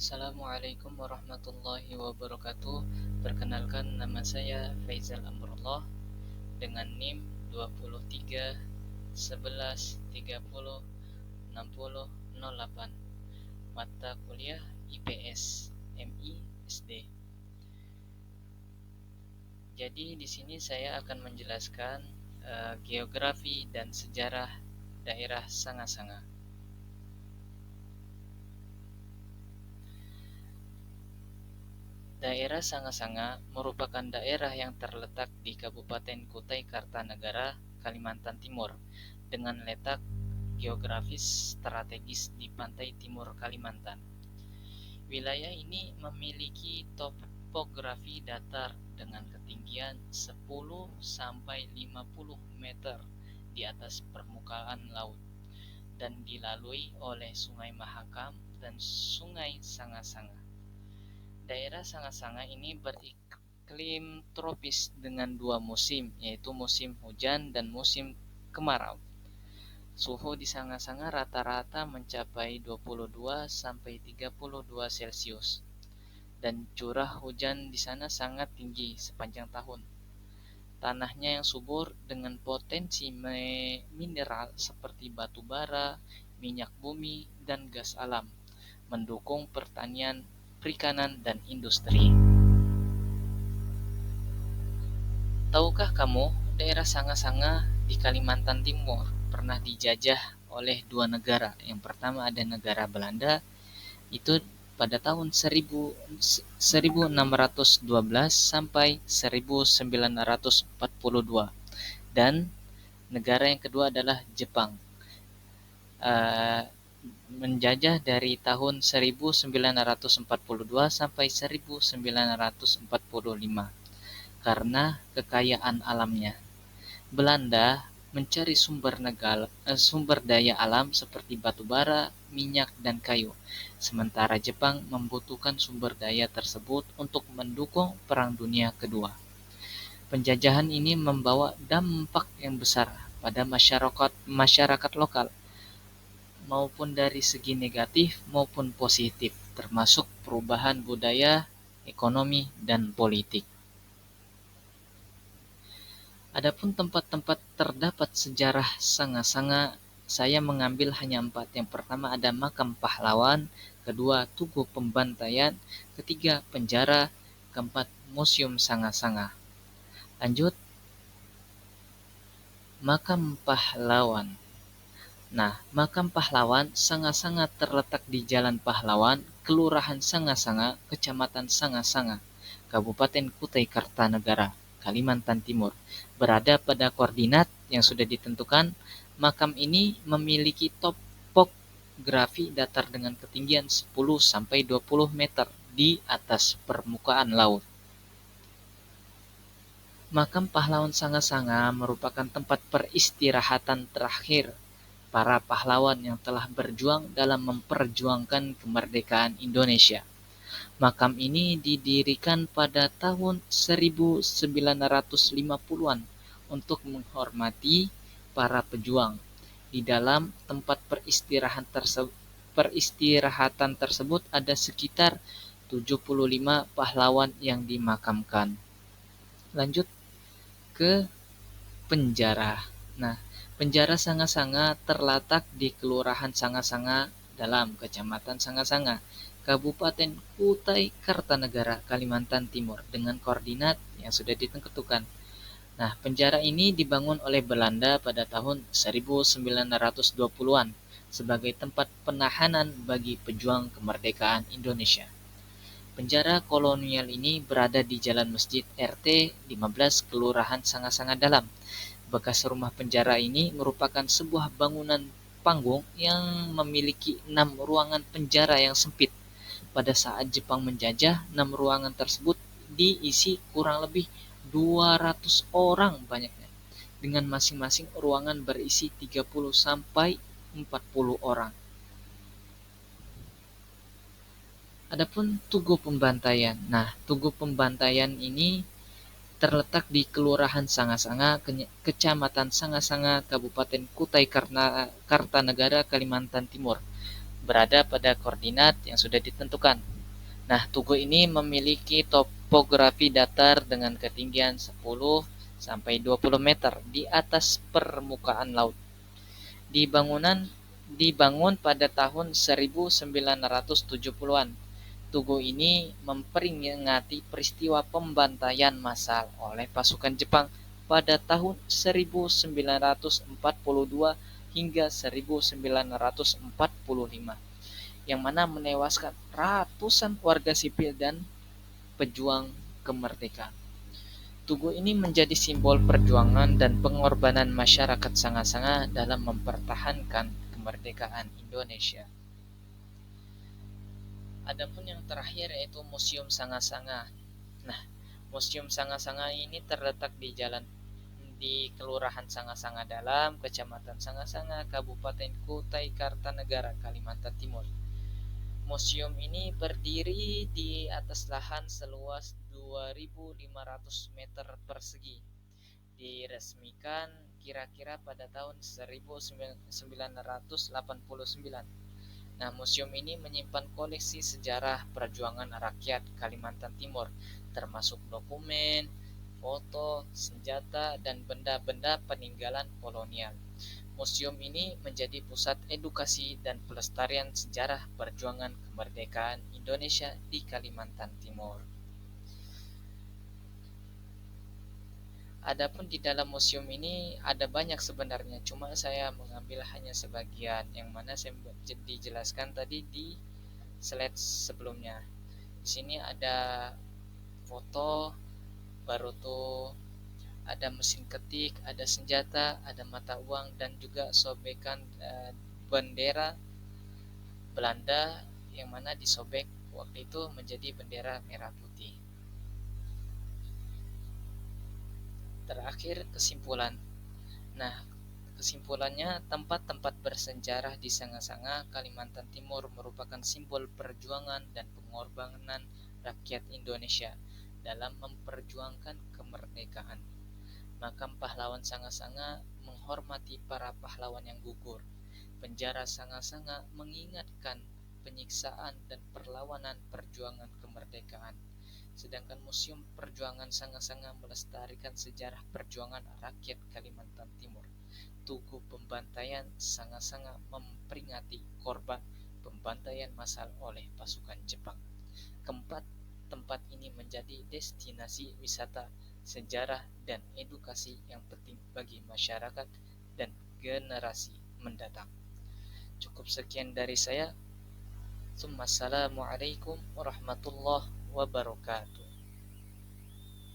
Assalamualaikum warahmatullahi wabarakatuh. Perkenalkan, nama saya Faizal Amrullah dengan NIM 23 11 30 60 08. Mata kuliah IPS MI SD. Jadi di sini saya akan menjelaskan geografi dan sejarah daerah Sanga-Sanga. Daerah Sanga-Sanga merupakan daerah yang terletak di Kabupaten Kutai Kartanegara, Kalimantan Timur, dengan letak geografis strategis di pantai timur Kalimantan. Wilayah ini memiliki topografi datar dengan ketinggian 10 sampai 50 meter di atas permukaan laut dan dilalui oleh Sungai Mahakam dan Sungai Sanga-Sanga. Daerah Sanga-Sanga ini beriklim tropis dengan dua musim, yaitu musim hujan dan musim kemarau. Suhu di Sanga-Sanga rata-rata mencapai 22 sampai 32 Celcius dan curah hujan di sana sangat tinggi sepanjang tahun. Tanahnya yang subur dengan potensi mineral seperti batu bara, minyak bumi, dan gas alam, mendukung pertanian, perikanan, dan industri. Tahukah kamu, daerah Sanga-Sanga di Kalimantan Timur pernah dijajah oleh dua negara. Yang pertama ada negara Belanda, itu pada tahun 1612 sampai 1942. Dan negara yang kedua adalah Jepang. Menjajah dari tahun 1942 sampai 1945 karena kekayaan alamnya. Belanda mencari sumber daya alam seperti batu bara, minyak, dan kayu, sementara Jepang membutuhkan sumber daya tersebut untuk mendukung Perang Dunia Kedua. Penjajahan ini membawa dampak yang besar pada masyarakat lokal, maupun dari segi negatif maupun positif, termasuk perubahan budaya, ekonomi, dan politik. Adapun tempat-tempat terdapat sejarah Sanga-Sanga, saya mengambil hanya 4. Yang pertama ada Makam Pahlawan, kedua Tugu Pembantaian, ketiga Penjara, keempat Museum Sanga-Sanga. Lanjut, Makam Pahlawan. Nah, Makam Pahlawan Sanga-Sanga terletak di Jalan Pahlawan, Kelurahan Sanga-Sanga, Kecamatan Sanga-Sanga, Kabupaten Kutai Kartanegara, Kalimantan Timur. Berada pada koordinat yang sudah ditentukan. Makam ini memiliki topografi datar dengan ketinggian 10 sampai 20 meter di atas permukaan laut. Makam Pahlawan Sanga-Sanga merupakan tempat peristirahatan terakhir para pahlawan yang telah berjuang dalam memperjuangkan kemerdekaan Indonesia. Makam ini didirikan pada tahun 1950-an untuk menghormati para pejuang. Di dalam tempat peristirahatan tersebut ada sekitar 75 pahlawan yang dimakamkan. Lanjut ke penjara. Nah, Penjara Sanga-Sanga terletak di Kelurahan Sanga-Sanga dalam Kecamatan Sanga-Sanga, Kabupaten Kutai Kartanegara, Kalimantan Timur, dengan koordinat yang sudah ditentukan. Nah, penjara ini dibangun oleh Belanda pada tahun 1920-an sebagai tempat penahanan bagi pejuang kemerdekaan Indonesia. Penjara kolonial ini berada di Jalan Masjid RT 15 Kelurahan Sanga-Sanga Dalam. Bekas rumah penjara ini merupakan sebuah bangunan panggung yang memiliki 6 ruangan penjara yang sempit. Pada saat Jepang menjajah, 6 ruangan tersebut diisi kurang lebih 200 orang banyaknya, dengan masing-masing ruangan berisi 30 sampai 40 orang. Adapun Tugu Pembantaian. Nah, Tugu Pembantaian ini terletak di Kelurahan Sanga-Sanga, Kecamatan Sanga-Sanga, Kabupaten Kutai Kartanegara, Kalimantan Timur. Berada pada koordinat yang sudah ditentukan. Nah, Tugu ini memiliki topografi datar dengan ketinggian 10 sampai 20 meter di atas permukaan laut. Dibangun pada tahun 1970-an. Tugu ini memperingati peristiwa pembantaian massal oleh pasukan Jepang pada tahun 1942 hingga 1945, yang mana menewaskan ratusan warga sipil dan pejuang kemerdekaan. Tugu ini menjadi simbol perjuangan dan pengorbanan masyarakat Sanga-Sanga dalam mempertahankan kemerdekaan Indonesia. Adapun yang terakhir yaitu Museum Sanga-Sanga. Nah, Museum Sanga-Sanga ini terletak di Kelurahan Sanga-Sanga Dalam, Kecamatan Sanga-Sanga, Kabupaten Kutai Kartanegara, Kalimantan Timur. Museum ini berdiri di atas lahan seluas 2.500 meter persegi. Diresmikan kira-kira pada tahun 1989. Nah, museum ini menyimpan koleksi sejarah perjuangan rakyat Kalimantan Timur, termasuk dokumen, foto, senjata, dan benda-benda peninggalan kolonial. Museum ini menjadi pusat edukasi dan pelestarian sejarah perjuangan kemerdekaan Indonesia di Kalimantan Timur. Adapun di dalam museum ini ada banyak sebenarnya, cuma saya mengambil hanya sebagian yang mana saya dijelaskan tadi di slide sebelumnya. Di sini ada foto, baru tuh ada mesin ketik, ada senjata, ada mata uang, dan juga sobekan bendera Belanda yang mana disobek waktu itu menjadi bendera merah putih. Terakhir kesimpulan. Nah, kesimpulannya, tempat-tempat bersejarah di Sanga-Sanga, Kalimantan Timur merupakan simbol perjuangan dan pengorbanan rakyat Indonesia dalam memperjuangkan kemerdekaan. Makam pahlawan Sanga-Sanga menghormati para pahlawan yang gugur. Penjara Sanga-Sanga mengingatkan penyiksaan dan perlawanan perjuangan kemerdekaan. Sedangkan Museum Perjuangan Sanga-Sanga melestarikan sejarah perjuangan rakyat Kalimantan Timur. Tugu pembantaian Sanga-Sanga memperingati korban pembantaian massal oleh pasukan Jepang. Keempat, tempat ini menjadi destinasi wisata, sejarah, dan edukasi yang penting bagi masyarakat dan generasi mendatang. Cukup sekian dari saya. Assalamualaikum warahmatullahi wabarakatuh.